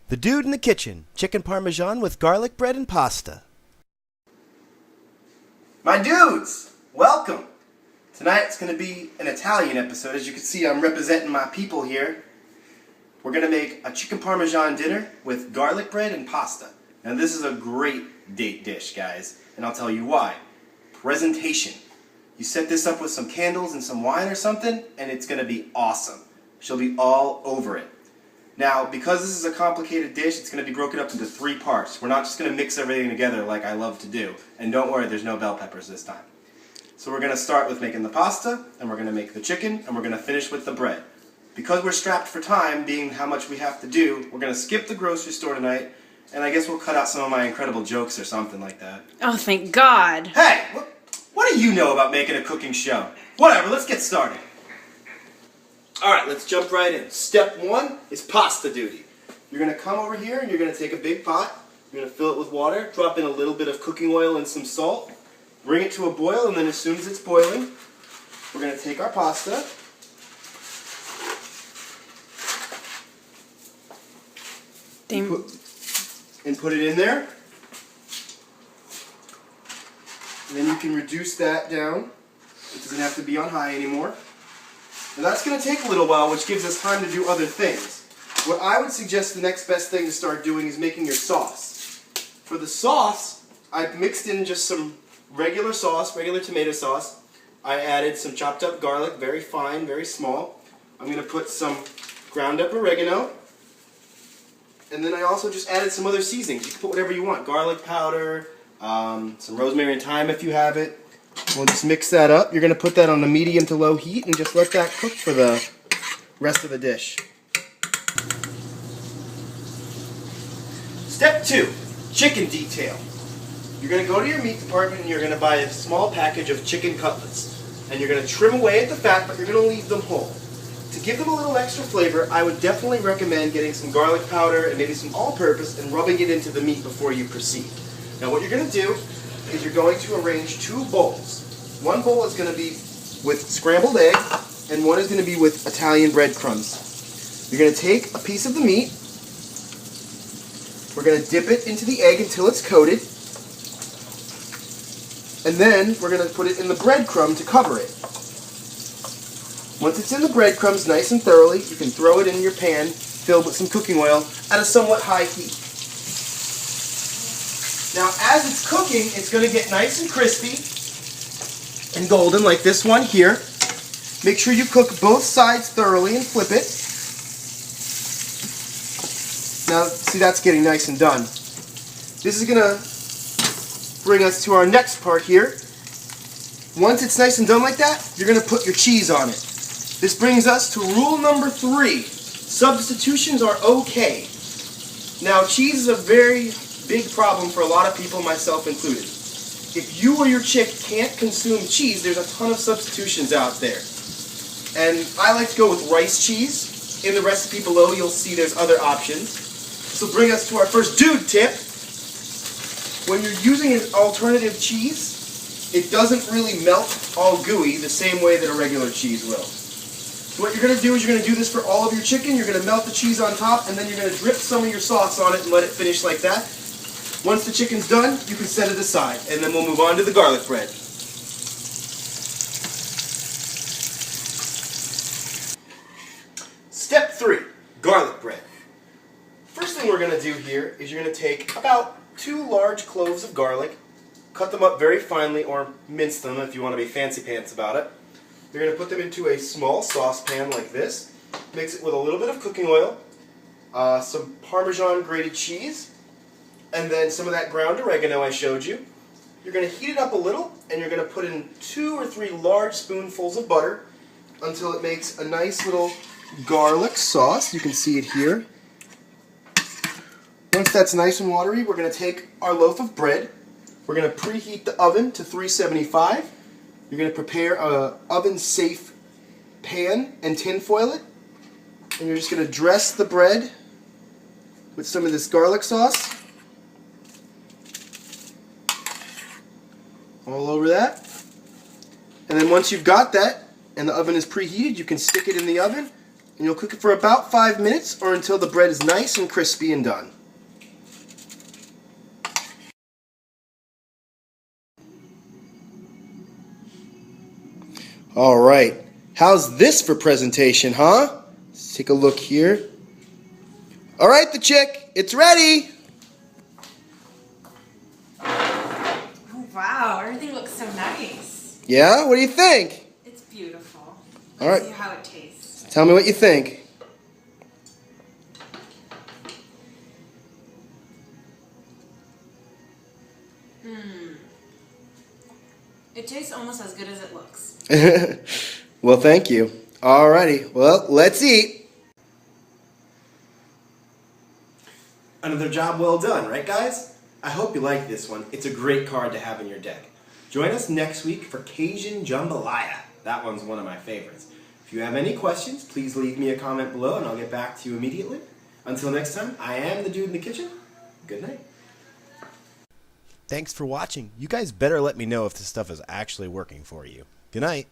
The Dude in the Kitchen, chicken parmesan with garlic bread and pasta. My dudes, welcome! Tonight's going to be an Italian episode. As you can see, I'm representing my people here. We're going to make a chicken parmesan dinner with garlic bread and pasta. Now this is a great date dish, guys, and I'll tell you why. Presentation. You set this up with some candles and some wine or something, and it's going to be awesome. She'll be all over it. Now, because this is a complicated dish, it's going to be broken up into 3 parts. We're not just going to mix everything together like I love to do. And don't worry, there's no bell peppers this time. So we're going to start with making the pasta, and we're going to make the chicken, and we're going to finish with the bread. Because we're strapped for time, being how much we have to do, we're going to skip the grocery store tonight, and I guess we'll cut out some of my incredible jokes or something like that. Oh, thank God. Hey! What do you know about making a cooking show? Whatever, let's get started. Alright, let's jump right in. Step 1 is pasta duty. You're going to come over here and you're going to take a big pot. You're going to fill it with water, drop in a little bit of cooking oil and some salt, bring it to a boil, and then as soon as it's boiling, we're going to take our pasta, and put it in there. And then you can reduce that down. It doesn't have to be on high anymore. Now that's going to take a little while, which gives us time to do other things. What I would suggest the next best thing to start doing is making your sauce. For the sauce, I've mixed in just some regular sauce, regular tomato sauce. I added some chopped up garlic, very fine, very small. I'm going to put some ground up oregano. And then I also just added some other seasonings. You can put whatever you want. Garlic powder, some rosemary and thyme if you have it. We'll just mix that up. You're going to put that on a medium to low heat and just let that cook for the rest of the dish. Step 2, chicken detail. You're going to go to your meat department and you're going to buy a small package of chicken cutlets. And you're going to trim away at the fat, but you're going to leave them whole. To give them a little extra flavor, I would definitely recommend getting some garlic powder and maybe some all-purpose and rubbing it into the meat before you proceed. Now what you're going to do is you're going to arrange 2 bowls. One bowl is going to be with scrambled egg, and one is going to be with Italian breadcrumbs. You're going to take a piece of the meat, we're going to dip it into the egg until it's coated, and then we're going to put it in the breadcrumb to cover it. Once it's in the breadcrumbs nice and thoroughly, you can throw it in your pan filled with some cooking oil at a somewhat high heat. Now, as it's cooking, it's going to get nice and crispy and golden, like this one here. Make sure you cook both sides thoroughly and flip it. Now, see, that's getting nice and done. This is going to bring us to our next part here. Once it's nice and done like that, you're going to put your cheese on it. This brings us to rule number 3. Substitutions are okay. Now, cheese is a very big problem for a lot of people, myself included. If you or your chick can't consume cheese, there's a ton of substitutions out there. And I like to go with rice cheese. In the recipe below, you'll see there's other options. This will bring us to our first dude tip. When you're using an alternative cheese, it doesn't really melt all gooey the same way that a regular cheese will. So what you're going to do is you're going to do this for all of your chicken. You're going to melt the cheese on top, and then you're going to drip some of your sauce on it and let it finish like that. Once the chicken's done, you can set it aside, and then we'll move on to the garlic bread. Step 3, garlic bread. First thing we're going to do here is you're going to take about 2 large cloves of garlic, cut them up very finely, or mince them if you want to be fancy pants about it. You're going to put them into a small saucepan like this, mix it with a little bit of cooking oil, some Parmesan grated cheese, and then some of that ground oregano I showed you. You're going to heat it up a little, and you're going to put in 2 or 3 large spoonfuls of butter until it makes a nice little garlic sauce. You can see it here. Once that's nice and watery, we're going to take our loaf of bread. We're going to preheat the oven to 375. You're going to prepare an oven-safe pan and tin foil it. And you're just going to dress the bread with some of this garlic sauce. All over that. And then once you've got that, and the oven is preheated, you can stick it in the oven And you'll cook it for about 5 minutes or until the bread is nice and crispy and done. Alright, how's this for presentation, huh? Let's take a look here. Alright, the chick, it's ready! Oh, wow, everything looks so nice. Yeah, what do you think? It's beautiful. All right. Let's see how it tastes. Tell me what you think. It tastes almost as good as it looks. Well, thank you. Alrighty, well, let's eat. Another job well done, right guys? I hope you like this one. It's a great card to have in your deck. Join us next week for Cajun Jambalaya. That one's one of my favorites. If you have any questions, please leave me a comment below and I'll get back to you immediately. Until next time, I am the dude in the kitchen. Good night. Thanks for watching. You guys better let me know if this stuff is actually working for you. Good night.